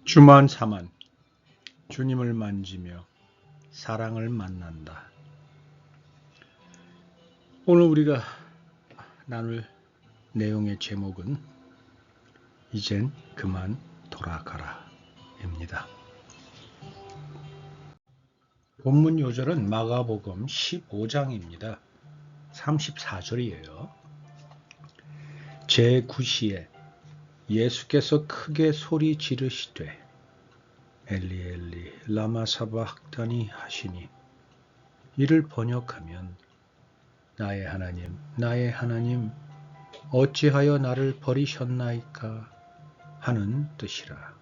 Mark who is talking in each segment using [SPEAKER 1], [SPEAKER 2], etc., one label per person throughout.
[SPEAKER 1] 주만 사만 주님을 만지며 사랑을 만난다. 오늘 우리가 나눌 내용의 제목은 이젠 그만 돌아가라 입니다. 본문 요절은 마가복음 15장입니다. 34절이에요. 제9시에 예수께서 크게 소리 지르시되 엘리 엘리 라마 사박다니 하시니, 이를 번역하면 나의 하나님 어찌하여 나를 버리셨나이까 하는 뜻이라.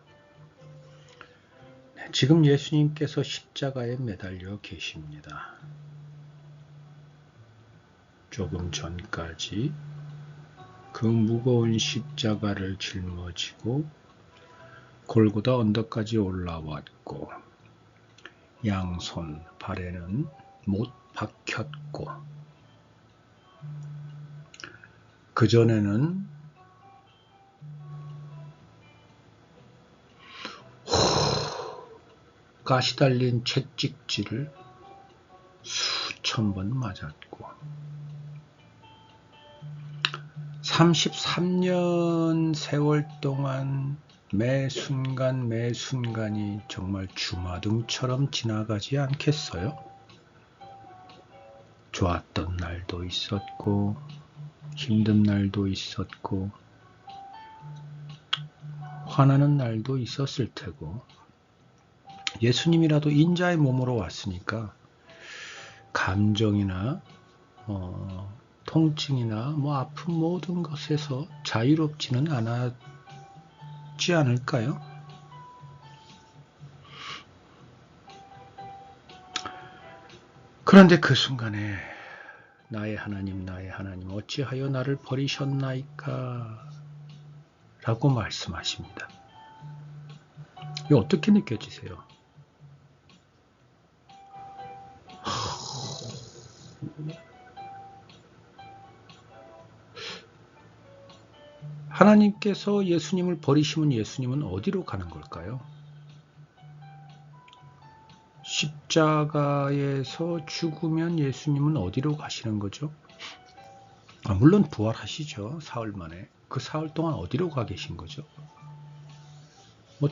[SPEAKER 1] 지금 예수님께서 십자가에 매달려 계십니다. 조금 전까지 그 무거운 십자가를 짊어지고 골고다 언덕까지 올라왔고, 양손 발에는 못 박혔고, 그전에는 가시 달린 채찍질을 수천 번 맞았고, 33년 세월 동안 매 순간이 정말 주마등처럼 지나가지 않겠어요? 좋았던 날도 있었고 힘든 날도 있었고 화나는 날도 있었을 테고, 예수님이라도 인자의 몸으로 왔으니까 감정이나 통증이나 아픈 모든 것에서 자유롭지는 않았지 않을까요? 그런데 그 순간에 나의 하나님 어찌하여 나를 버리셨나이까 라고 말씀하십니다. 이거 어떻게 느껴지세요? 하나님께서 예수님을 버리시면 예수님은 어디로 가는 걸까요? 십자가에서 죽으면 예수님은 어디로 가시는 거죠? 물론 부활하시죠. 사흘 만에. 그 사흘 동안 어디로 가 계신 거죠?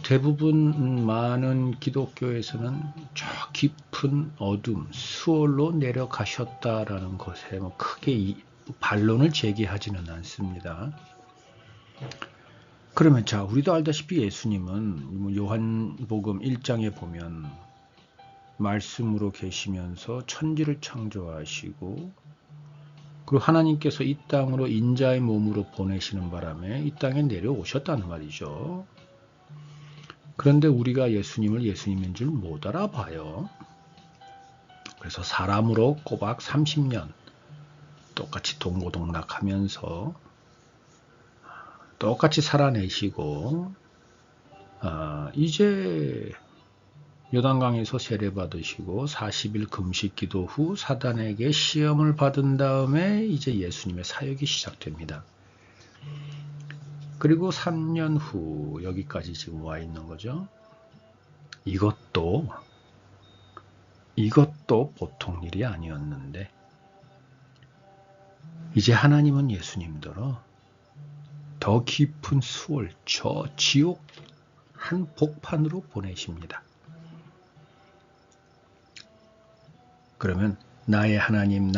[SPEAKER 1] 대부분 많은 기독교에서는 저 깊은 어둠, 수월로 내려가셨다라는 것에 크게 반론을 제기하지는 않습니다. 그러면 우리도 알다시피 예수님은 요한복음 1장에 보면 말씀으로 계시면서 천지를 창조하시고, 그리고 하나님께서 이 땅으로 인자의 몸으로 보내시는 바람에 이 땅에 내려오셨다는 말이죠. 그런데 우리가 예수님을 예수님인 줄 못 알아봐요. 그래서 사람으로 꼬박 30년 똑같이 동고동락하면서 똑같이 살아내시고, 이제 요단강에서 세례받으시고 40일 금식 기도 후 사단에게 시험을 받은 다음에 이제 예수님의 사역이 시작됩니다. 그리고 3년 후 여기까지 지금 와 있는 거죠. 이것도 보통 일이 아니었는데, 이제 하나님은 예수님더러 더 깊은 수월, 저 지옥 한복판으로 보내십니다. 그러면 나의 하나님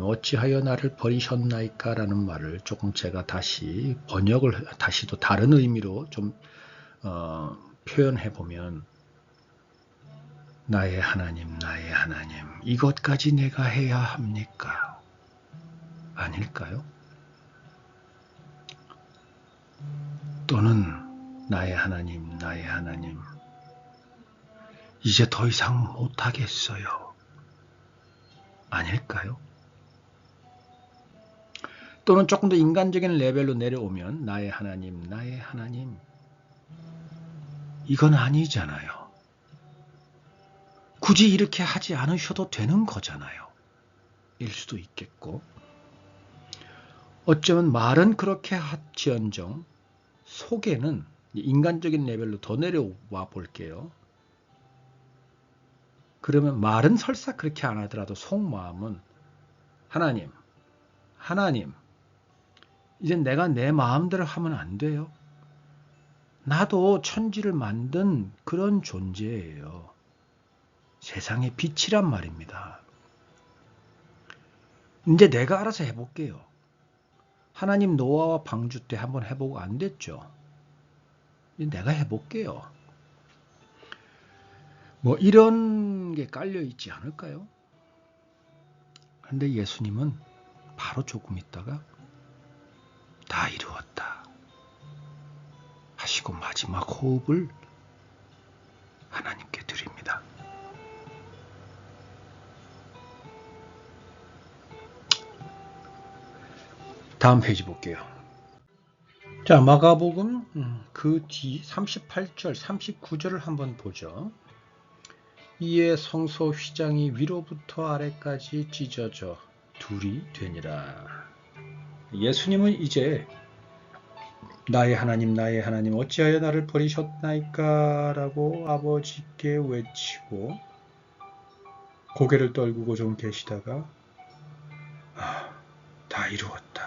[SPEAKER 1] 어찌하여 나를 버리셨나이까 라는 말을 조금 제가 다시 번역을 또 다른 의미로 좀 표현해 보면, 나의 하나님 이것까지 내가 해야 합니까? 아닐까요? 또는 나의 하나님 이제 더 이상 못하겠어요. 아닐까요? 또는 조금 더 인간적인 레벨로 내려오면 나의 하나님 이건 아니잖아요. 굳이 이렇게 하지 않으셔도 되는 거잖아요. 일 수도 있겠고, 어쩌면 말은 그렇게 할지언정 속에는 인간적인 레벨로 더 내려와 볼게요. 그러면 말은 설사 그렇게 안 하더라도 속마음은 하나님, 이제 내가 내 마음대로 하면 안 돼요. 나도 천지를 만든 그런 존재예요. 세상의 빛이란 말입니다. 이제 내가 알아서 해볼게요. 하나님 노아와 방주 때 한번 해보고 안 됐죠. 이제 내가 해볼게요. 뭐 이런 게 깔려 있지 않을까요? 그런데 예수님은 바로 조금 있다가 다 이루었다 하시고 마지막 호흡을 하나님께 드립니다. 다음 페이지 볼게요. 자, 마가복음 그 뒤 38절, 39절을 한번 보죠. 이에 성소 휘장이 위로부터 아래까지 찢어져 둘이 되니라. 예수님은 이제 나의 하나님 어찌하여 나를 버리셨나이까 라고 아버지께 외치고 고개를 떨구고 좀 계시다가 다 이루었다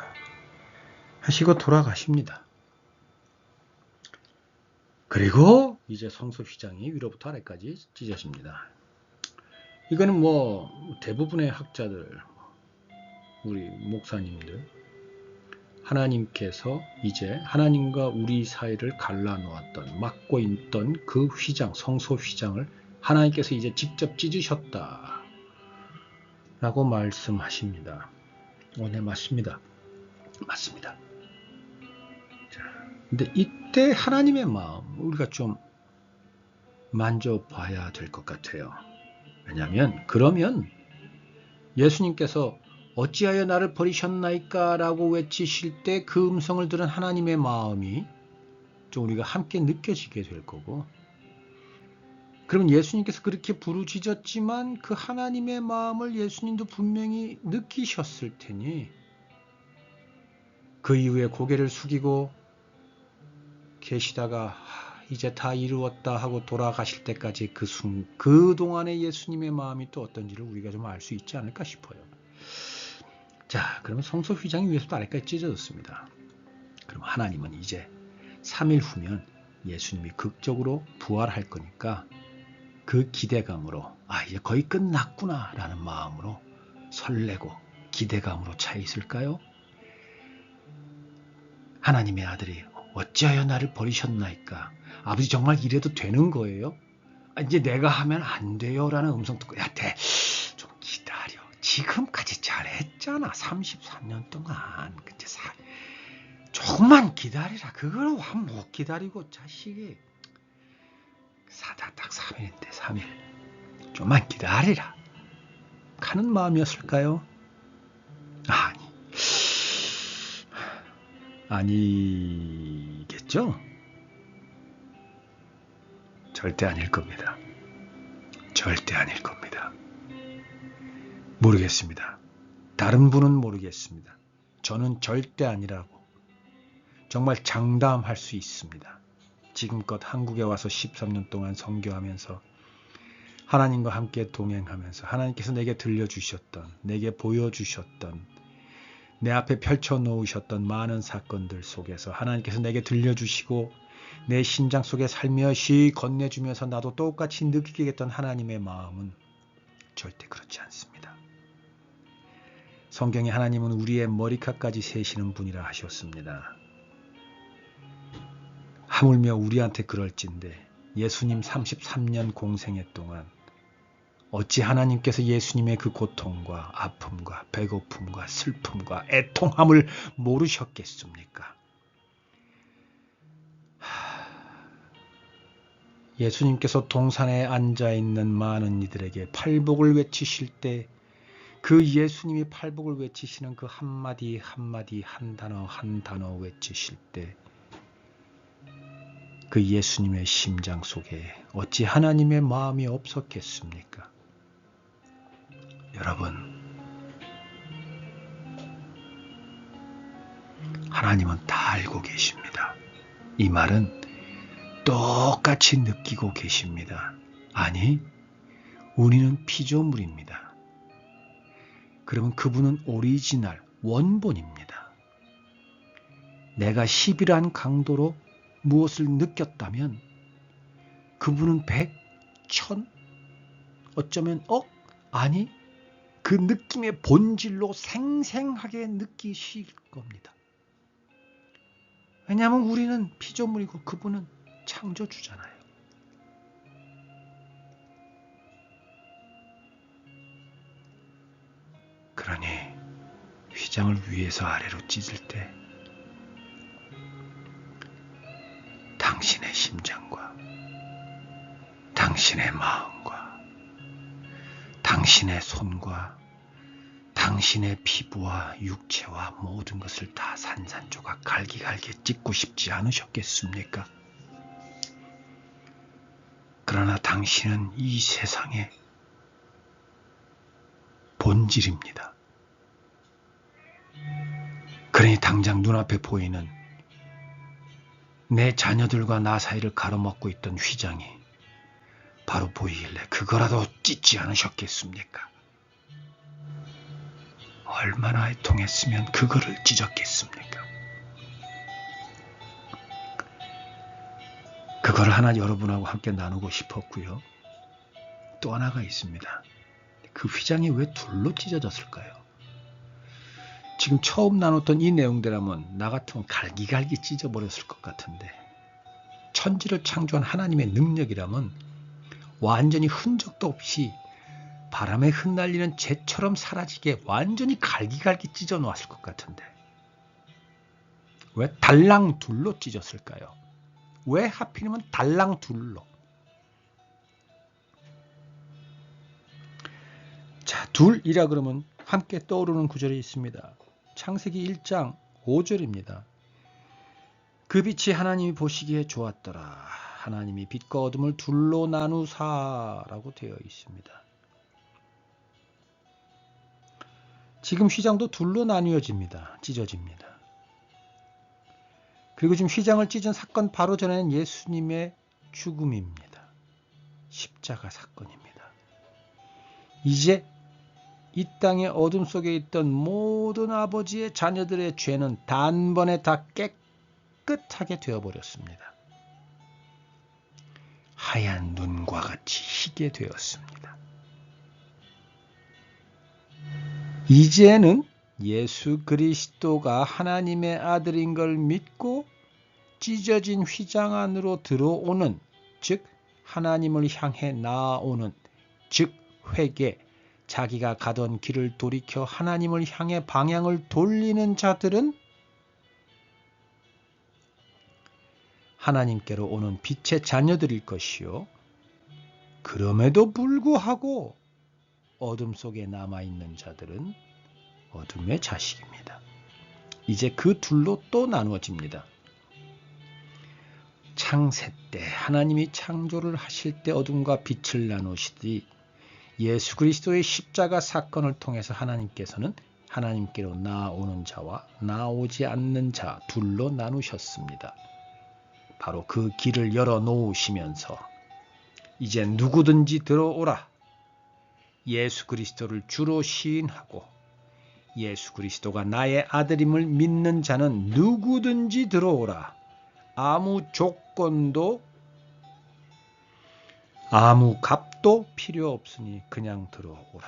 [SPEAKER 1] 하시고 돌아가십니다. 그리고 이제 성소 휘장이 위로부터 아래까지 찢어집니다. 이거는 뭐 대부분의 학자들, 우리 목사님들, 하나님께서 이제 하나님과 우리 사이를 갈라놓았던, 막고 있던 그 휘장, 성소 휘장을 하나님께서 이제 직접 찢으셨다 라고 말씀하십니다. 네, 맞습니다. 맞습니다. 근데 이때 하나님의 마음 우리가 좀 만져봐야 될 것 같아요. 왜냐하면 그러면 예수님께서 어찌하여 나를 버리셨나이까 라고 외치실 때 그 음성을 들은 하나님의 마음이 좀 우리가 함께 느껴지게 될 거고, 그러면 예수님께서 그렇게 부르짖었지만 그 하나님의 마음을 예수님도 분명히 느끼셨을 테니 그 이후에 고개를 숙이고 계시다가 이제 다 이루었다 하고 돌아가실 때까지 그 동안의 예수님의 마음이 또 어떤지를 우리가 좀 알 수 있지 않을까 싶어요. 자, 그러면 성소 휘장이 위에서부터 아래까지 찢어졌습니다. 그럼 하나님은 이제 3일 후면 예수님이 극적으로 부활할 거니까 그 기대감으로 이제 거의 끝났구나 라는 마음으로 설레고 기대감으로 차 있을까요? 하나님의 아들이 어찌하여 나를 버리셨나이까? 아버지 정말 이래도 되는 거예요? 이제 내가 하면 안 돼요 라는 음성 듣고 좀 기다려. 지금까지 잘했잖아. 33년 동안. 조금만 기다리라. 그걸 못 기다리고 자식이 사다 딱 3일인데 3일. 좀만 기다리라. 하는 마음이었을까요? 아니겠죠? 절대 아닐 겁니다. 절대 아닐 겁니다. 모르겠습니다. 다른 분은 모르겠습니다. 저는 절대 아니라고 정말 장담할 수 있습니다. 지금껏 한국에 와서 13년 동안 선교하면서 하나님과 함께 동행하면서 하나님께서 내게 들려주셨던, 내게 보여주셨던, 내 앞에 펼쳐놓으셨던 많은 사건들 속에서 하나님께서 내게 들려주시고 내 심장 속에 살며시 건네주면서 나도 똑같이 느끼게 했던 하나님의 마음은 절대 그렇지 않습니다. 성경에 하나님은 우리의 머리카락까지 세시는 분이라 하셨습니다. 하물며 우리한테 그럴진데 예수님 33년 공생애 동안 어찌 하나님께서 예수님의 그 고통과 아픔과 배고픔과 슬픔과 애통함을 모르셨겠습니까? 예수님께서 동산에 앉아있는 많은 이들에게 팔복을 외치실 때 그 예수님이 팔복을 외치시는 그 한마디 한마디 한 단어 외치실 때 그 예수님의 심장 속에 어찌 하나님의 마음이 없었겠습니까? 여러분, 하나님은 다 알고 계십니다. 이 말은 똑같이 느끼고 계십니다. 아니, 우리는 피조물입니다. 그러면 그분은 오리지널, 원본입니다. 내가 10이란 강도로 무엇을 느꼈다면 그분은 100, 1000, 어쩌면 억? 아니, 그 느낌의 본질로 생생하게 느끼실 겁니다. 왜냐하면 우리는 피조물이고 그분은 창조주잖아요. 그러니 휘장을 위에서 아래로 찢을 때 당신의 심장과 당신의 마음과 당신의 손과 당신의 피부와 육체와 모든 것을 다 산산조각 갈기갈기 찢고 싶지 않으셨겠습니까? 그러나 당신은 이 세상의 본질입니다. 그러니 당장 눈앞에 보이는 내 자녀들과 나 사이를 가로막고 있던 휘장이 바로 보이길래 그거라도 찢지 않으셨겠습니까? 얼마나 애통했으면 그거를 찢었겠습니까? 그걸 하나 여러분하고 함께 나누고 싶었고요. 또 하나가 있습니다. 그 휘장이 왜 둘로 찢어졌을까요? 지금 처음 나눴던 이 내용들이라면 나 같으면 갈기갈기 찢어버렸을 것 같은데 천지를 창조한 하나님의 능력이라면 완전히 흔적도 없이 바람에 흩날리는 재처럼 사라지게 완전히 갈기갈기 찢어 놓았을 것 같은데 왜 달랑 둘로 찢었을까요? 왜 하필이면 달랑 둘로? 자, 둘이라 그러면 함께 떠오르는 구절이 있습니다. 창세기 1장 5절입니다. 그 빛이 하나님이 보시기에 좋았더라. 하나님이 빛과 어둠을 둘로 나누사라고 되어 있습니다. 지금 휘장도 둘로 나뉘어집니다. 찢어집니다. 그리고 지금 휘장을 찢은 사건 바로 전에는 예수님의 죽음입니다. 십자가 사건입니다. 이제 이 땅의 어둠 속에 있던 모든 아버지의 자녀들의 죄는 단번에 다 깨끗하게 되어버렸습니다. 하얀 눈과 같이 희게 되었습니다. 이제는 예수 그리스도가 하나님의 아들인 걸 믿고 찢어진 휘장 안으로 들어오는, 즉 하나님을 향해 나아오는, 즉 회개, 자기가 가던 길을 돌이켜 하나님을 향해 방향을 돌리는 자들은 하나님께로 오는 빛의 자녀들일 것이요. 그럼에도 불구하고 어둠 속에 남아있는 자들은 어둠의 자식입니다. 이제 그 둘로 또 나누어집니다. 창세 때 하나님이 창조를 하실 때 어둠과 빛을 나누시듯이 예수 그리스도의 십자가 사건을 통해서 하나님께서는 하나님께로 나아오는 자와 나오지 않는 자 둘로 나누셨습니다. 바로 그 길을 열어놓으시면서 이제 누구든지 들어오라. 예수 그리스도를 주로 시인하고 예수 그리스도가 나의 아들임을 믿는 자는 누구든지 들어오라. 아무 조건도 아무 값도 필요 없으니 그냥 들어오라.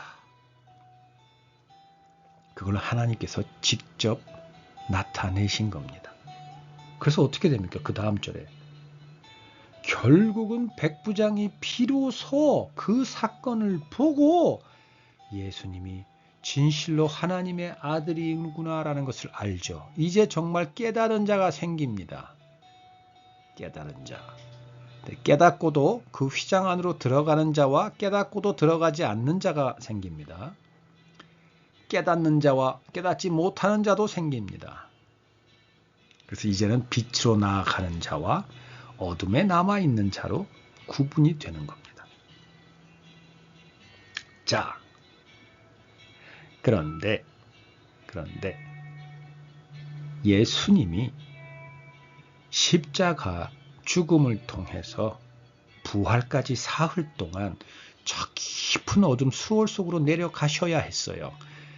[SPEAKER 1] 그걸 하나님께서 직접 나타내신 겁니다. 그래서 어떻게 됩니까? 그 다음 절에 결국은 백부장이 비로소 그 사건을 보고 예수님이 진실로 하나님의 아들이구나라는 것을 알죠. 이제 정말 깨달은 자가 생깁니다. 깨달은 자. 깨닫고도 그 휘장 안으로 들어가는 자와 깨닫고도 들어가지 않는 자가 생깁니다. 깨닫는 자와 깨닫지 못하는 자도 생깁니다. 그래서 이제는 빛으로 나아가는 자와 어둠에 남아있는 자로 구분이 되는 겁니다. 자, 그런데 예수님이 십자가 죽음을 통해서 부활까지 사흘 동안 저 깊은 어둠 수월 속으로 내려가셔야 했어요.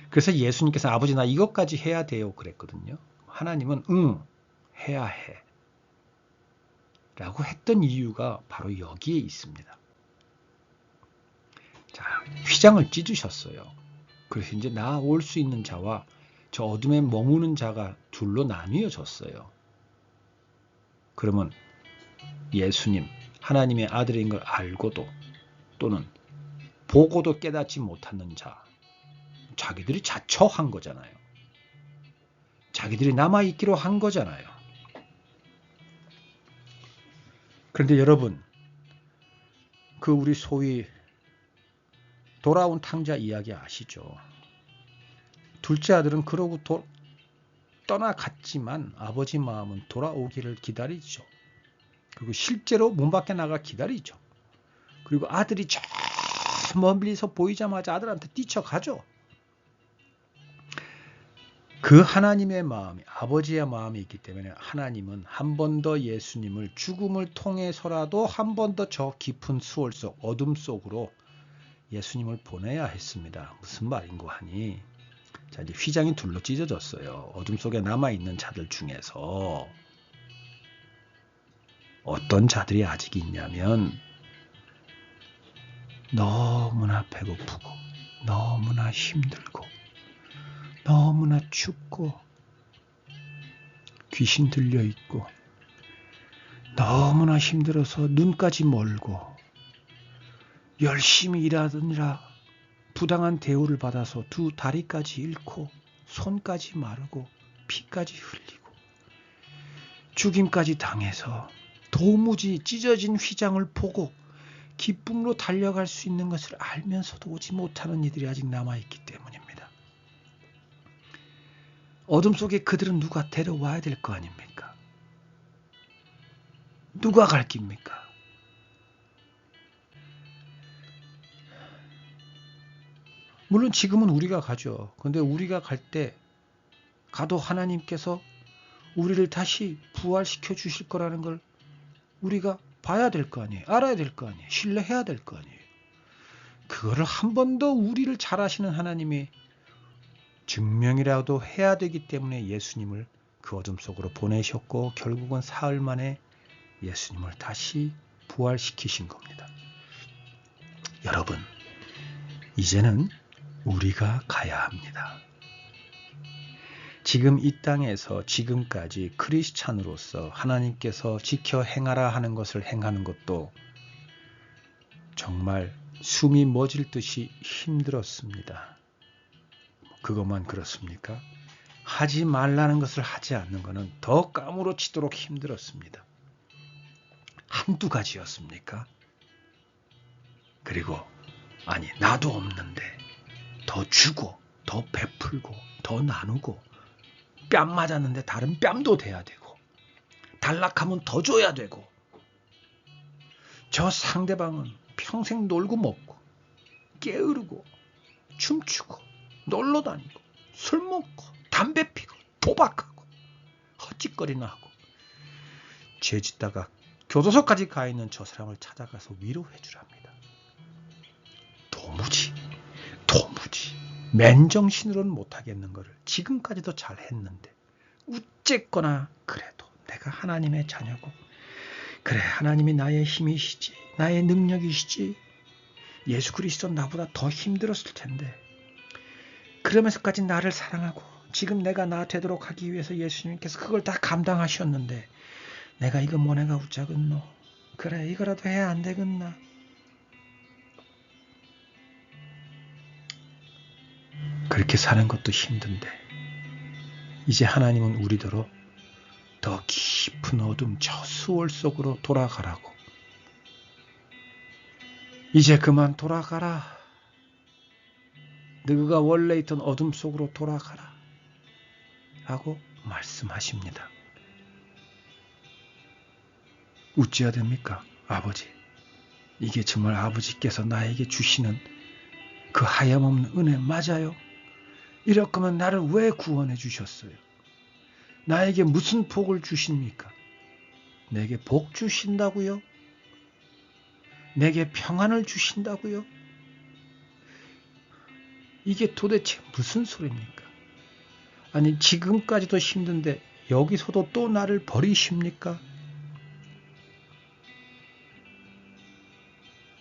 [SPEAKER 1] 그래서 예수님께서 아버지 나 이것까지 해야 돼요 그랬거든요. 하나님은 응 해야 해 라고 했던 이유가 바로 여기에 있습니다. 자, 휘장을 찢으셨어요. 그래서 이제 나올 수 있는 자와 저 어둠에 머무는 자가 둘로 나뉘어졌어요. 그러면 예수님, 하나님의 아들인 걸 알고도 또는 보고도 깨닫지 못하는 자, 자기들이 자초한 거잖아요. 자기들이 남아있기로 한 거잖아요. 그런데 여러분, 그 우리 소위 돌아온 탕자 이야기 아시죠? 둘째 아들은 그러고 떠나갔지만 아버지 마음은 돌아오기를 기다리죠. 그리고 실제로 문 밖에 나가 기다리죠. 그리고 아들이 저 멀리서 보이자마자 아들한테 뛰쳐가죠. 그 하나님의 마음이 아버지의 마음이 있기 때문에 하나님은 한 번 더 예수님을 죽음을 통해서라도 한 번 더 저 깊은 수월 속 어둠 속으로 예수님을 보내야 했습니다. 무슨 말인고 하니 자 이제 휘장이 둘로 찢어졌어요. 어둠 속에 남아있는 자들 중에서 어떤 자들이 아직 있냐면 너무나 배고프고 너무나 힘들고 너무나 춥고 귀신 들려있고 너무나 힘들어서 눈까지 멀고 열심히 일하느라 부당한 대우를 받아서 두 다리까지 잃고 손까지 마르고 피까지 흘리고 죽임까지 당해서 도무지 찢어진 휘장을 보고 기쁨으로 달려갈 수 있는 것을 알면서도 오지 못하는 이들이 아직 남아있기 때문입니다. 어둠 속에 그들은 누가 데려와야 될 거 아닙니까? 누가 갈 깁니까? 물론 지금은 우리가 가죠. 그런데 우리가 갈 때 가도 하나님께서 우리를 다시 부활시켜 주실 거라는 걸 우리가 봐야 될 거 아니에요. 알아야 될 거 아니에요. 신뢰해야 될 거 아니에요. 그거를 한 번 더 우리를 잘 아시는 하나님이 증명이라도 해야 되기 때문에 예수님을 그 어둠 속으로 보내셨고 결국은 사흘 만에 예수님을 다시 부활시키신 겁니다. 여러분, 이제는 우리가 가야 합니다. 지금 이 땅에서 지금까지 크리스찬으로서 하나님께서 지켜 행하라 하는 것을 행하는 것도 정말 숨이 멎을 듯이 힘들었습니다. 그것만 그렇습니까? 하지 말라는 것을 하지 않는 것은 더 까무러치도록 힘들었습니다. 한두 가지였습니까? 그리고 아니 나도 없는데 더 주고 더 베풀고 더 나누고 뺨 맞았는데 다른 뺨도 돼야 되고 단락하면 더 줘야 되고 저 상대방은 평생 놀고 먹고 게으르고 춤추고 놀러 다니고 술 먹고 담배 피고 도박하고 헛짓거리나 하고 죄 짓다가 교도소까지 가 있는 저 사람을 찾아가서 위로해 주랍니다. 도무지 맨정신으로는 못하겠는 거를 지금까지도 잘했는데 어쨌거나 그래도 내가 하나님의 자녀고 그래 하나님이 나의 힘이시지 나의 능력이시지 예수 그리스도 나보다 더 힘들었을 텐데 그러면서까지 나를 사랑하고 지금 내가 나 되도록 하기 위해서 예수님께서 그걸 다 감당하셨는데 내가 이거 뭐내가 웃자겠노 그래 이거라도 해야 안 되겠나 그렇게 사는 것도 힘든데 이제 하나님은 우리더러 더 깊은 어둠 저 수월 속으로 돌아가라고 이제 그만 돌아가라 너가 원래 있던 어둠 속으로 돌아가라 라고 말씀하십니다. 어찌해야 됩니까? 아버지 이게 정말 아버지께서 나에게 주시는 그 하염없는 은혜 맞아요? 이럴 거면 나를 왜 구원해 주셨어요? 나에게 무슨 복을 주십니까? 내게 복 주신다고요? 내게 평안을 주신다고요? 이게 도대체 무슨 소리입니까? 아니, 지금까지도 힘든데 여기서도 또 나를 버리십니까?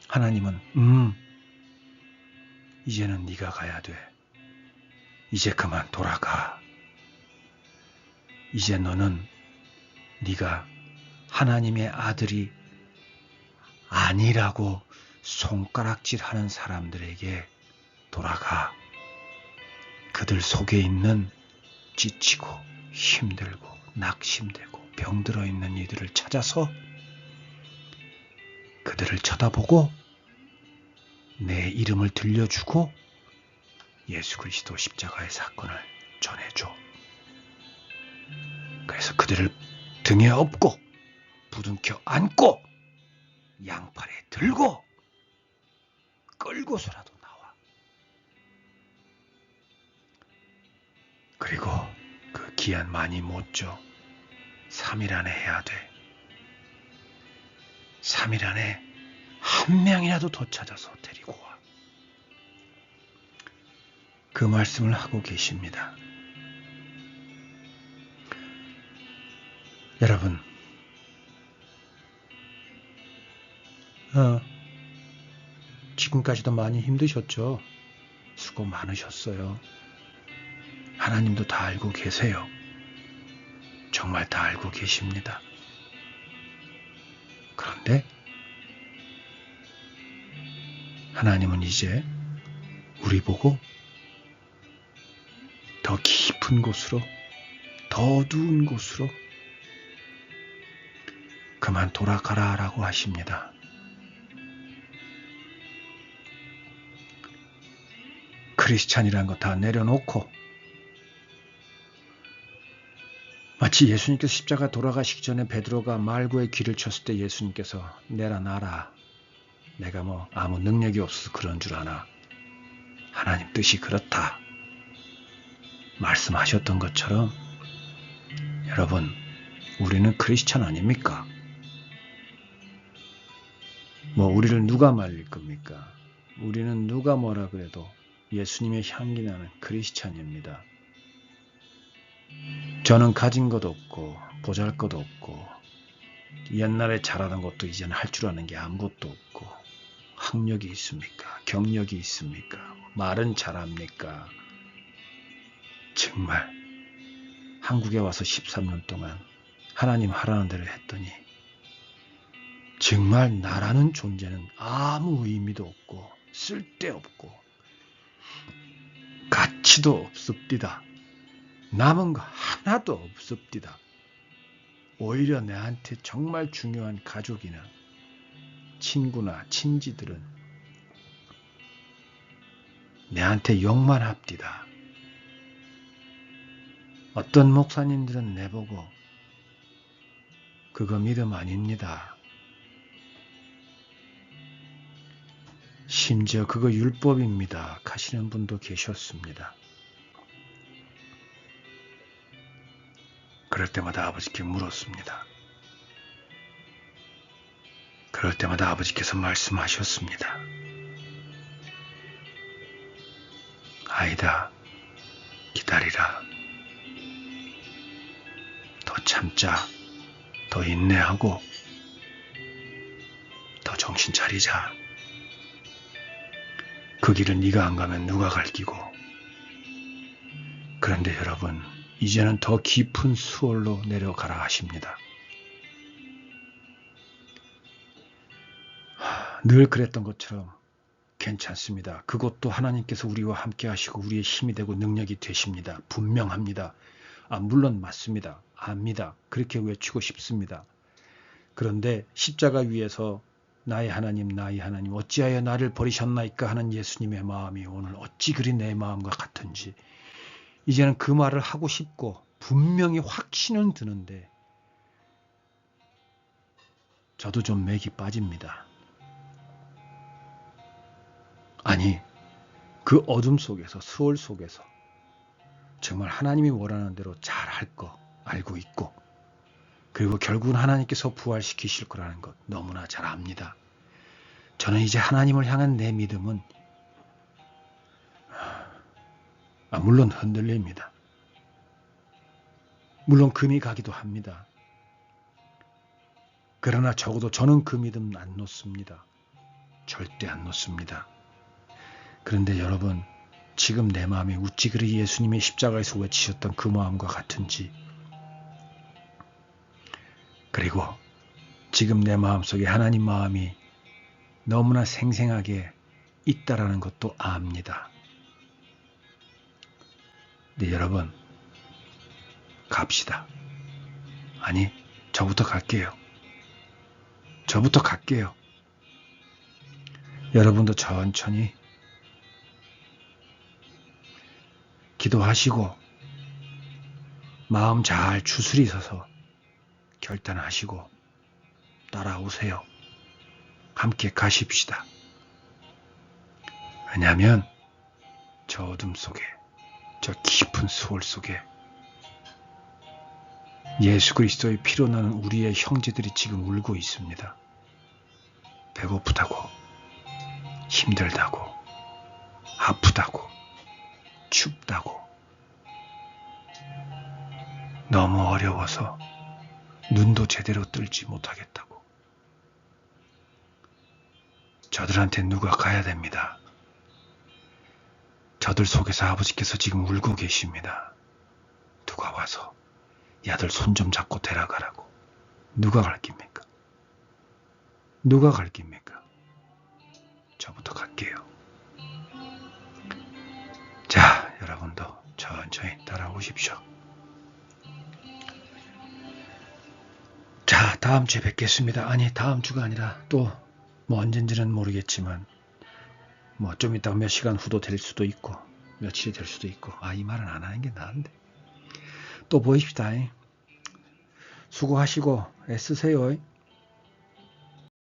[SPEAKER 1] 하나님은 이제는 네가 가야 돼. 이제 그만 돌아가. 이제 너는 네가 하나님의 아들이 아니라고 손가락질하는 사람들에게 돌아가. 그들 속에 있는 지치고 힘들고 낙심되고 병들어 있는 이들을 찾아서 그들을 쳐다보고 내 이름을 들려주고 예수 그리스도 십자가의 사건을 전해줘. 그래서 그들을 등에 업고 부둥켜 안고 양팔에 들고 끌고서라도 나와. 그리고 그 기한 많이 못 줘. 3일 안에 해야 돼. 3일 안에 한 명이라도 더 찾아서 데리고 와. 그 말씀을 하고 계십니다. 여러분, 지금까지도 많이 힘드셨죠? 수고 많으셨어요. 하나님도 다 알고 계세요. 정말 다 알고 계십니다. 그런데 하나님은 이제 우리 보고 더 깊은 곳으로, 더 어두운 곳으로 그만 돌아가라 라고 하십니다. 크리스찬이란 거 다 내려놓고 마치 예수님께서 십자가 돌아가시기 전에 베드로가 말고에 길을 쳤을 때 예수님께서 내라 놔라. 내가 뭐 아무 능력이 없어서 그런 줄 아나. 하나님 뜻이 그렇다. 말씀하셨던 것처럼 여러분, 우리는 크리스찬 아닙니까? 뭐 우리를 누가 말릴 겁니까? 우리는 누가 뭐라 그래도 예수님의 향기 나는 크리스찬입니다. 저는 가진 것 없고 보잘 것 없고 옛날에 잘하던 것도 이제는 할 줄 아는 게 아무것도 없고 학력이 있습니까? 경력이 있습니까? 말은 잘합니까? 정말 한국에 와서 13년 동안 하나님 하라는 대로 했더니 정말 나라는 존재는 아무 의미도 없고 쓸데없고 가치도 없습니다. 남은 거 하나도 없습니다. 오히려 내한테 정말 중요한 가족이나 친구나 친지들은 내한테 욕만 합디다. 어떤 목사님들은 내보고 그거 믿음 아닙니다. 심지어 그거 율법입니다. 하시는 분도 계셨습니다. 그럴 때마다 아버지께 물었습니다. 그럴 때마다 아버지께서 말씀하셨습니다. 아이다, 기다리라. 더 참자. 더 인내하고 더 정신 차리자. 그 길을 네가 안 가면 누가 갈 끼고. 그런데 여러분, 이제는 더 깊은 수월로 내려가라 하십니다. 늘 그랬던 것처럼 괜찮습니다. 그것도 하나님께서 우리와 함께 하시고 우리의 힘이 되고 능력이 되십니다. 분명합니다. 물론 맞습니다. 압니다. 그렇게 외치고 싶습니다. 그런데 십자가 위에서 나의 하나님 어찌하여 나를 버리셨나이까 하는 예수님의 마음이 오늘 어찌 그리 내 마음과 같은지 이제는 그 말을 하고 싶고 분명히 확신은 드는데 저도 좀 맥이 빠집니다. 아니, 그 어둠 속에서, 수월 속에서 정말 하나님이 원하는 대로 잘 할 거 알고 있고 그리고 결국은 하나님께서 부활시키실 거라는 것 너무나 잘 압니다. 저는 이제 하나님을 향한 내 믿음은 물론 흔들립니다. 물론 금이 가기도 합니다. 그러나 적어도 저는 그 믿음 안 놓습니다. 절대 안 놓습니다. 그런데 여러분, 지금 내 마음이 어찌 그리 예수님이 십자가에서 외치셨던 그 마음과 같은지, 그리고 지금 내 마음속에 하나님 마음이 너무나 생생하게 있다라는 것도 압니다. 네, 여러분, 갑시다. 아니, 저부터 갈게요. 저부터 갈게요. 여러분도 천천히 기도하시고 마음 잘 추스리셔서 결단하시고 따라오세요. 함께 가십시다. 왜냐하면 저 어둠 속에, 저 깊은 수월 속에 예수 그리스도의 피로 나는 우리의 형제들이 지금 울고 있습니다. 배고프다고, 힘들다고, 아프다고, 춥다고, 너무 어려워서 눈도 제대로 뜰지 못하겠다고. 저들한테 누가 가야 됩니다. 저들 속에서 아버지께서 지금 울고 계십니다. 누가 와서 이 아들 손 좀 잡고 데려가라고. 누가 갈 깁니까? 누가 갈 깁니까? 저부터 갈게요. 자, 여러분도 천천히 따라오십시오. 자, 다음 주에 뵙겠습니다. 아니, 다음 주가 아니라 또 언젠지는 모르겠지만 좀 이따가 몇 시간 후도 될 수도 있고 며칠이 될 수도 있고, 이 말은 안 하는 게 나은데. 또 보입시다. 수고하시고 애쓰세요.